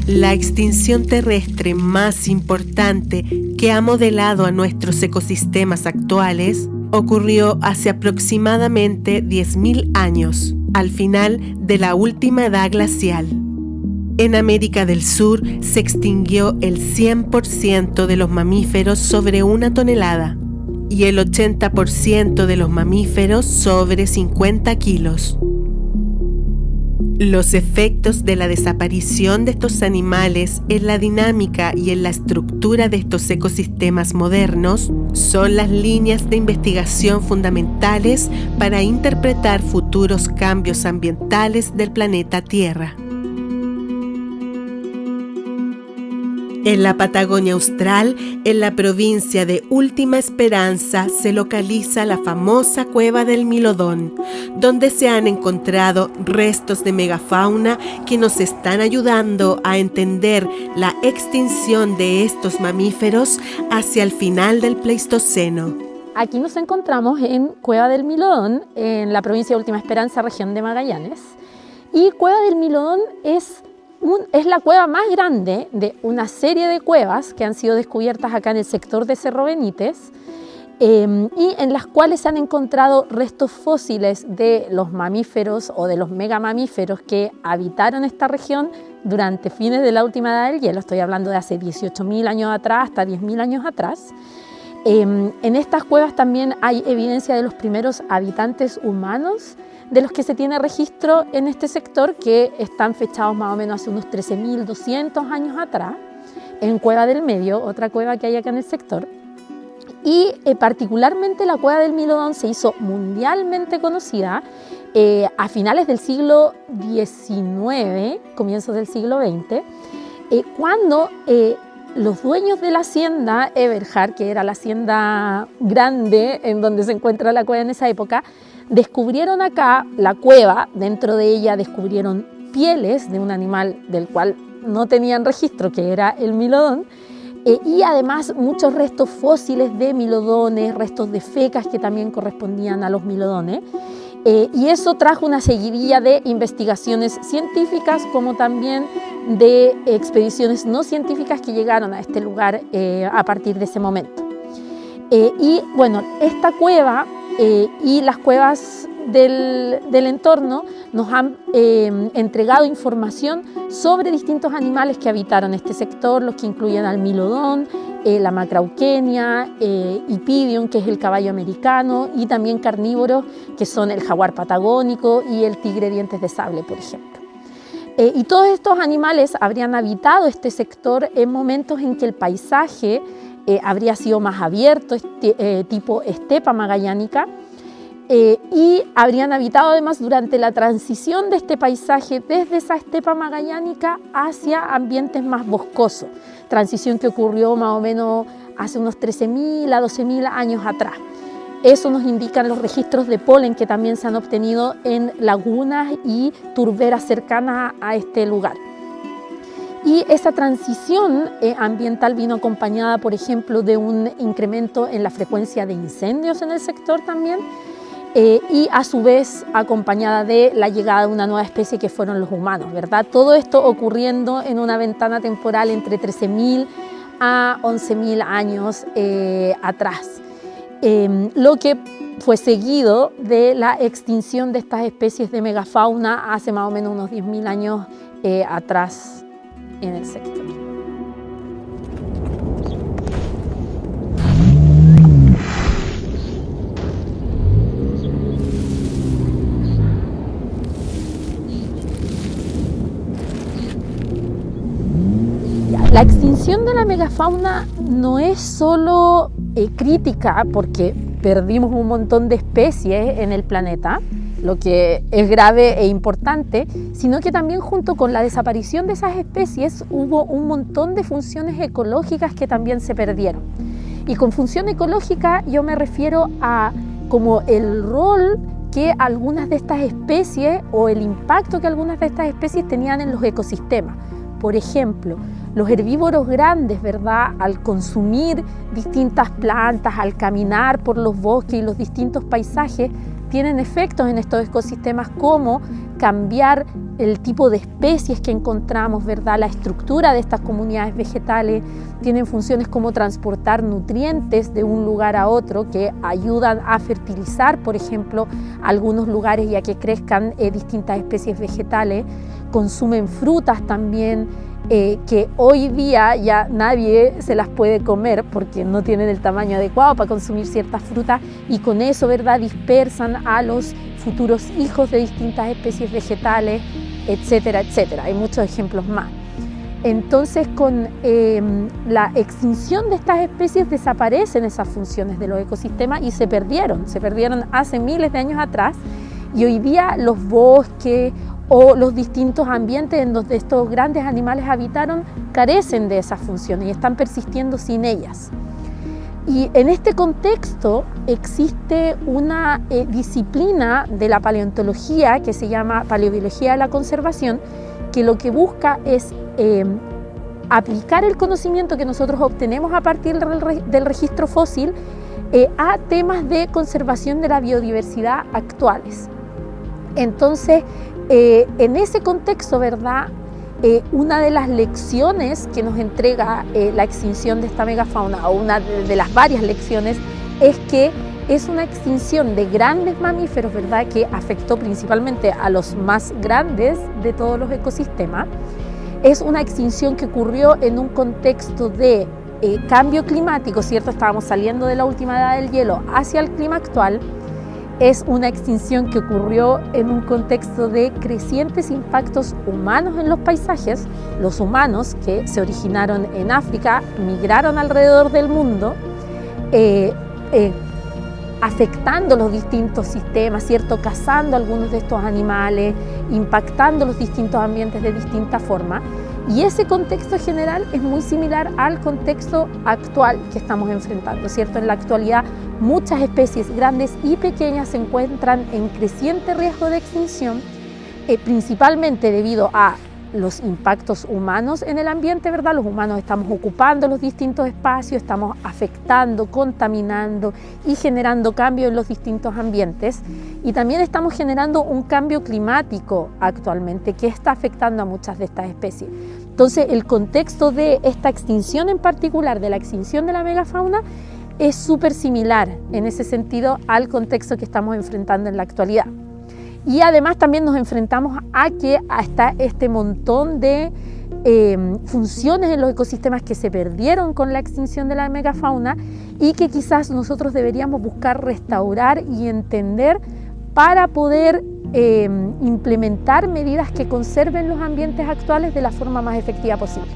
La extinción terrestre más importante que ha modelado a nuestros ecosistemas actuales ocurrió hace aproximadamente 10.000 años, al final de la última edad glacial. En América del Sur se extinguió el 100% de los mamíferos sobre 1 tonelada y el 80% de los mamíferos sobre 50 kilos. Los efectos de la desaparición de estos animales en la dinámica y en la estructura de estos ecosistemas modernos son las líneas de investigación fundamentales para interpretar futuros cambios ambientales del planeta Tierra. En la Patagonia Austral, en la provincia de Última Esperanza, se localiza la famosa Cueva del Milodón, donde se han encontrado restos de megafauna que nos están ayudando a entender la extinción de estos mamíferos hacia el final del Pleistoceno. Aquí nos encontramos en Cueva del Milodón, en la provincia de Última Esperanza, región de Magallanes. Y Cueva del Milodón es la cueva más grande de una serie de cuevas que han sido descubiertas acá en el sector de Cerro Benítez y en las cuales se han encontrado restos fósiles de los mamíferos o de los megamamíferos que habitaron esta región durante fines de la última edad del hielo. Estoy hablando de hace 18.000 años atrás hasta 10.000 años atrás. En estas cuevas también hay evidencia de los primeros habitantes humanos de los que se tiene registro en este sector, que están fechados más o menos hace unos 13.200 años atrás, en Cueva del Medio, otra cueva que hay acá en el sector. Y particularmente la Cueva del Milodón se hizo mundialmente conocida a finales del siglo XIX, comienzos del siglo XX, cuando los dueños de la hacienda Eberhard, que era la hacienda grande en donde se encuentra la cueva en esa época, descubrieron acá la cueva. Dentro de ella descubrieron pieles de un animal del cual no tenían registro, que era el milodón, y además muchos restos fósiles de milodones, restos de fecas que también correspondían a los milodones, y eso trajo una seguidilla de investigaciones científicas como también de expediciones no científicas que llegaron a este lugar a partir de ese momento. Y bueno, esta cueva y las cuevas del entorno nos han entregado información sobre distintos animales que habitaron este sector, los que incluyen al milodón, la macrauquenia, Hipidion, que es el caballo americano, y también carnívoros, que son el jaguar patagónico y el tigre dientes de sable, por ejemplo. Y todos estos animales habrían habitado este sector en momentos en que el paisaje habría sido más abierto, tipo estepa magallánica, y habrían habitado además durante la transición de este paisaje desde esa estepa magallánica hacia ambientes más boscosos, transición que ocurrió más o menos hace unos 13.000 a 12.000 años atrás. Eso nos indican los registros de polen que también se han obtenido en lagunas y turberas cercanas a este lugar. Y esa transición ambiental vino acompañada, por ejemplo, de un incremento en la frecuencia de incendios en el sector también, y a su vez acompañada de la llegada de una nueva especie que fueron los humanos, ¿verdad? Todo esto ocurriendo en una ventana temporal entre 13.000 a 11.000 años atrás, lo que fue seguido de la extinción de estas especies de megafauna hace más o menos unos 10.000 años atrás en el sector. La extinción de la megafauna no es solo crítica porque perdimos un montón de especies en el planeta, lo que es grave e importante, sino que también junto con la desaparición de esas especies hubo un montón de funciones ecológicas que también se perdieron. Y con función ecológica yo me refiero a como el rol que algunas de estas especies o el impacto que algunas de estas especies tenían en los ecosistemas. Por ejemplo, Los herbívoros grandes, ¿verdad?, al consumir distintas plantas, al caminar por los bosques y los distintos paisajes, tienen efectos en estos ecosistemas como cambiar el tipo de especies que encontramos, ¿verdad?, la estructura de estas comunidades vegetales, tienen funciones como transportar nutrientes de un lugar a otro que ayudan a fertilizar, por ejemplo, algunos lugares y a que crezcan distintas especies vegetales, consumen frutas también, que hoy día ya nadie se las puede comer porque no tienen el tamaño adecuado para consumir ciertas frutas y con eso, ¿verdad?, dispersan a los futuros hijos de distintas especies vegetales, etcétera, etcétera. Hay muchos ejemplos más. Entonces, con la extinción de estas especies desaparecen esas funciones de los ecosistemas y se perdieron hace miles de años atrás y hoy día los bosques o los distintos ambientes en donde estos grandes animales habitaron carecen de esas funciones y están persistiendo sin ellas. Y en este contexto existe una disciplina de la paleontología que se llama paleobiología de la conservación, que lo que busca es aplicar el conocimiento que nosotros obtenemos a partir del registro fósil a temas de conservación de la biodiversidad actuales. Entonces, en ese contexto, ¿verdad?, una de las lecciones que nos entrega la extinción de esta megafauna, o una de las varias lecciones, es que es una extinción de grandes mamíferos, ¿verdad?, que afectó principalmente a los más grandes de todos los ecosistemas. Es una extinción que ocurrió en un contexto de cambio climático, ¿cierto? Estábamos saliendo de la última edad del hielo hacia el clima actual. Es una extinción que ocurrió en un contexto de crecientes impactos humanos en los paisajes. Los humanos que se originaron en África migraron alrededor del mundo, afectando los distintos sistemas, ¿cierto?, cazando algunos de estos animales, impactando los distintos ambientes de distinta forma. Y ese contexto general es muy similar al contexto actual que estamos enfrentando, ¿cierto? En la actualidad, muchas especies grandes y pequeñas se encuentran en creciente riesgo de extinción, principalmente debido a los impactos humanos en el ambiente, ¿verdad? Los humanos estamos ocupando los distintos espacios, estamos afectando, contaminando y generando cambios en los distintos ambientes. Y también estamos generando un cambio climático actualmente que está afectando a muchas de estas especies. Entonces, el contexto de esta extinción en particular, de la extinción de la megafauna, es súper similar en ese sentido al contexto que estamos enfrentando en la actualidad. Y además también nos enfrentamos a que está este montón de funciones en los ecosistemas que se perdieron con la extinción de la megafauna y que quizás nosotros deberíamos buscar restaurar y entender para poder implementar medidas que conserven los ambientes actuales de la forma más efectiva posible.